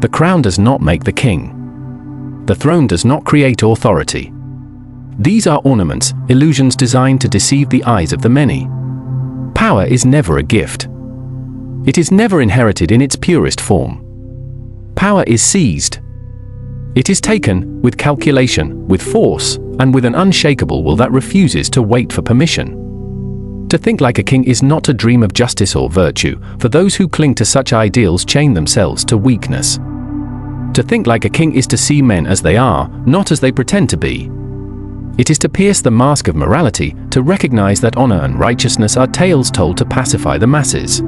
The crown does not make the king. The throne does not create authority. These are ornaments, illusions designed to deceive the eyes of the many. Power is never a gift. It is never inherited in its purest form. Power is seized. It is taken with calculation, with force, and with an unshakable will that refuses to wait for permission. To think like a king is not to dream of justice or virtue, for those who cling to such ideals chain themselves to weakness. To think like a king is to see men as they are, not as they pretend to be. It is to pierce the mask of morality, to recognize that honor and righteousness are tales told to pacify the masses.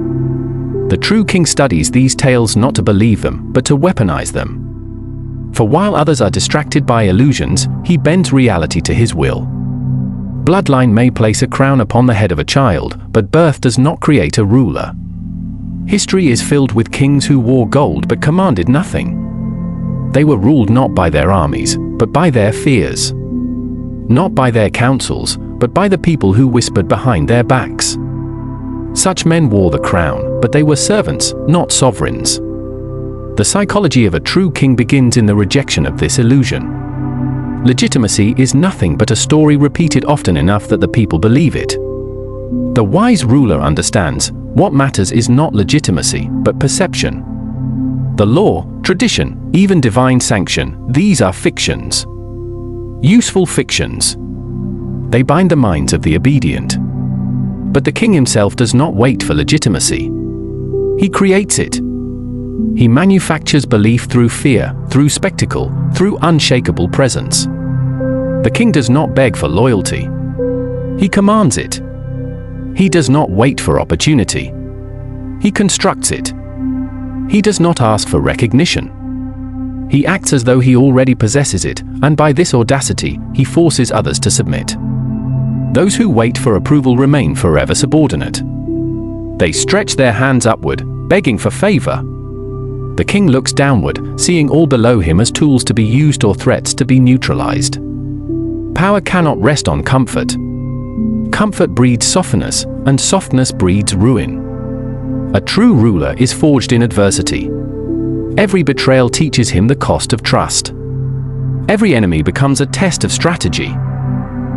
The true king studies these tales not to believe them, but to weaponize them. For while others are distracted by illusions, he bends reality to his will. Bloodline may place a crown upon the head of a child, but birth does not create a ruler. History is filled with kings who wore gold but commanded nothing. They were ruled not by their armies, but by their fears. Not by their councils, but by the people who whispered behind their backs. Such men wore the crown, but they were servants, not sovereigns. The psychology of a true king begins in the rejection of this illusion. Legitimacy is nothing but a story repeated often enough that the people believe it. The wise ruler understands, what matters is not legitimacy, but perception. The law, tradition, even divine sanction, these are fictions. Useful fictions. They bind the minds of the obedient. But the king himself does not wait for legitimacy. He creates it. He manufactures belief through fear, through spectacle, through unshakable presence. The king does not beg for loyalty. He commands it. He does not wait for opportunity. He constructs it. He does not ask for recognition. He acts as though he already possesses it, and by this audacity, he forces others to submit. Those who wait for approval remain forever subordinate. They stretch their hands upward, begging for favor. The king looks downward, seeing all below him as tools to be used or threats to be neutralized. Power cannot rest on comfort. Comfort breeds softness, and softness breeds ruin. A true ruler is forged in adversity. Every betrayal teaches him the cost of trust. Every enemy becomes a test of strategy.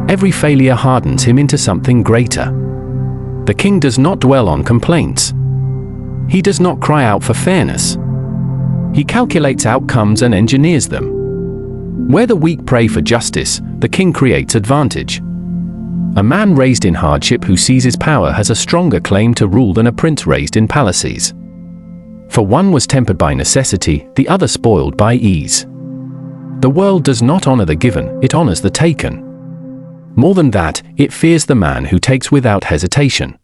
Every failure hardens him into something greater. The king does not dwell on complaints. He does not cry out for fairness. He calculates outcomes and engineers them. Where the weak pray for justice, the king creates advantage. A man raised in hardship who seizes power has a stronger claim to rule than a prince raised in palaces. For one was tempered by necessity, the other spoiled by ease. The world does not honor the given, it honors the taken. More than that, it fears the man who takes without hesitation.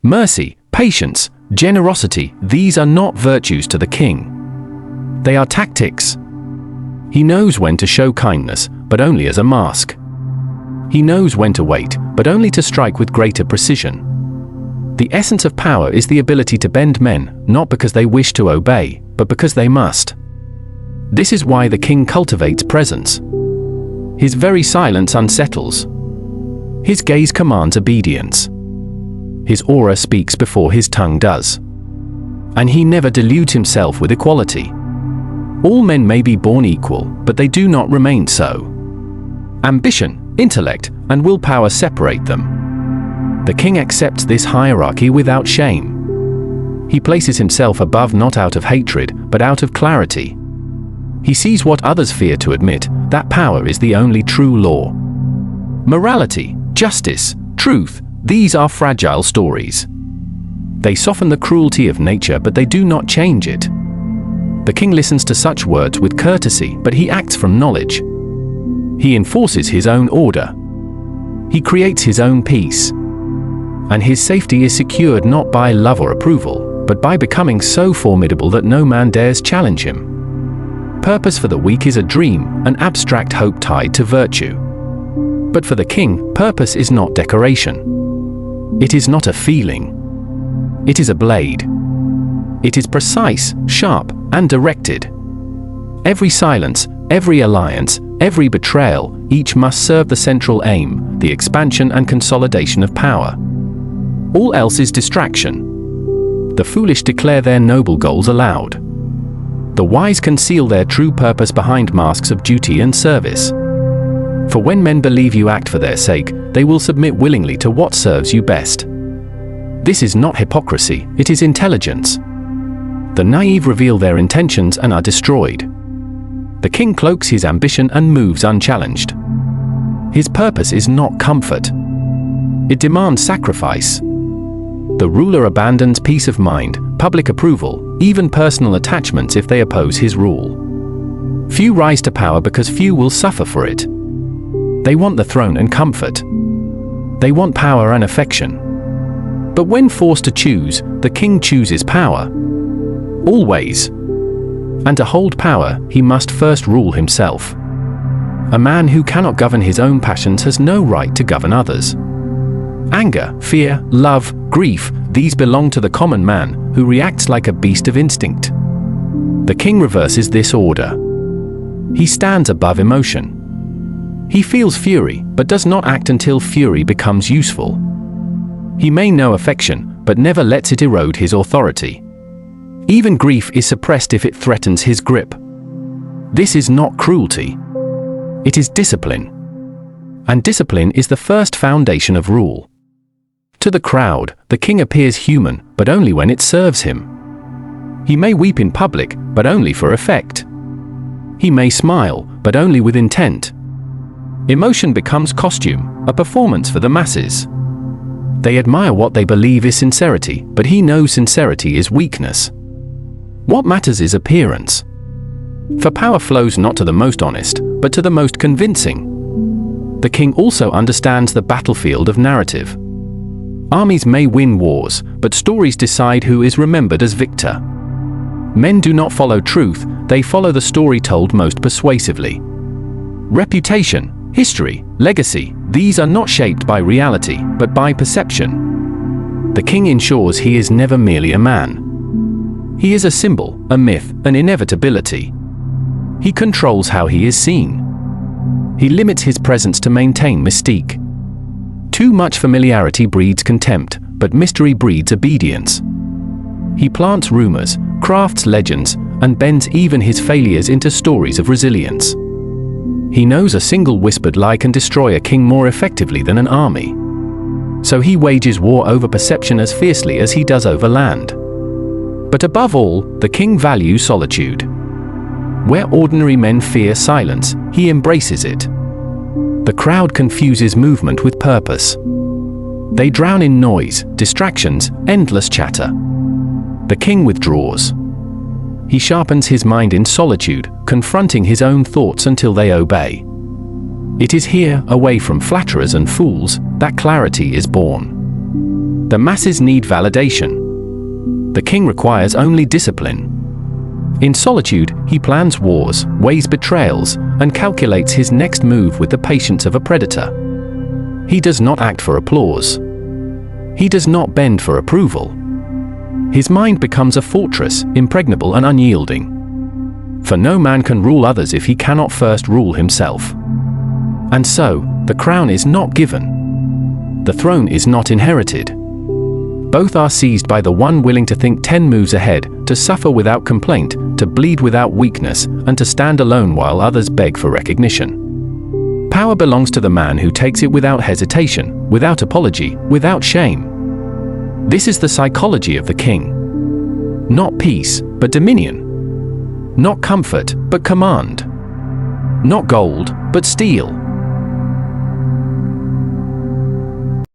Mercy, patience, generosity, these are not virtues to the king. They are tactics. He knows when to show kindness, but only as a mask. He knows when to wait, but only to strike with greater precision. The essence of power is the ability to bend men, not because they wish to obey, but because they must. This is why the king cultivates presence. His very silence unsettles. His gaze commands obedience. His aura speaks before his tongue does. And he never deludes himself with equality. All men may be born equal, but they do not remain so. Ambition, intellect, and willpower separate them. The king accepts this hierarchy without shame. He places himself above not out of hatred, but out of clarity. He sees what others fear to admit, that power is the only true law. Morality, justice, truth, these are fragile stories. They soften the cruelty of nature, but they do not change it. The king listens to such words with courtesy, but he acts from knowledge. He enforces his own order. He creates his own peace. And his safety is secured not by love or approval, but by becoming so formidable that no man dares challenge him. Purpose for the weak is a dream, an abstract hope tied to virtue. But for the king, purpose is not decoration. It is not a feeling. It is a blade. It is precise, sharp, and directed. Every silence, every alliance, every betrayal, each must serve the central aim, the expansion and consolidation of power. All else is distraction. The foolish declare their noble goals aloud. The wise conceal their true purpose behind masks of duty and service. For when men believe you act for their sake, they will submit willingly to what serves you best. This is not hypocrisy, it is intelligence. The naive reveal their intentions and are destroyed. The king cloaks his ambition and moves unchallenged. His purpose is not comfort. It demands sacrifice. The ruler abandons peace of mind, public approval, even personal attachments if they oppose his rule. Few rise to power because few will suffer for it. They want the throne and comfort. They want power and affection. But when forced to choose, the king chooses power. Always. And to hold power, he must first rule himself. A man who cannot govern his own passions has no right to govern others. Anger, fear, love, grief, these belong to the common man, who reacts like a beast of instinct. The king reverses this order. He stands above emotion. He feels fury, but does not act until fury becomes useful. He may know affection, but never lets it erode his authority. Even grief is suppressed if it threatens his grip. This is not cruelty. It is discipline. And discipline is the first foundation of rule. To the crowd, the king appears human, but only when it serves him. He may weep in public, but only for effect. He may smile, but only with intent. Emotion becomes costume, a performance for the masses. They admire what they believe is sincerity, but he knows sincerity is weakness. What matters is appearance. For power flows not to the most honest, but to the most convincing. The king also understands the battlefield of narrative. Armies may win wars, but stories decide who is remembered as victor. Men do not follow truth, they follow the story told most persuasively. Reputation, history, legacy, these are not shaped by reality, but by perception. The king ensures he is never merely a man. He is a symbol, a myth, an inevitability. He controls how he is seen. He limits his presence to maintain mystique. Too much familiarity breeds contempt, but mystery breeds obedience. He plants rumors, crafts legends, and bends even his failures into stories of resilience. He knows a single whispered lie can destroy a king more effectively than an army. So he wages war over perception as fiercely as he does over land. But above all, the king values solitude. Where ordinary men fear silence, he embraces it. The crowd confuses movement with purpose. They drown in noise, distractions, endless chatter. The king withdraws. He sharpens his mind in solitude, confronting his own thoughts until they obey. It is here, away from flatterers and fools, that clarity is born. The masses need validation. The king requires only discipline. In solitude, he plans wars, weighs betrayals, and calculates his next move with the patience of a predator. He does not act for applause. He does not bend for approval. His mind becomes a fortress, impregnable and unyielding. For no man can rule others if he cannot first rule himself. And so, the crown is not given. The throne is not inherited. Both are seized by the one willing to think 10 moves ahead, to suffer without complaint, to bleed without weakness, and to stand alone while others beg for recognition. Power belongs to the man who takes it without hesitation, without apology, without shame. This is the psychology of the king. Not peace, but dominion. Not comfort, but command. Not gold, but steel.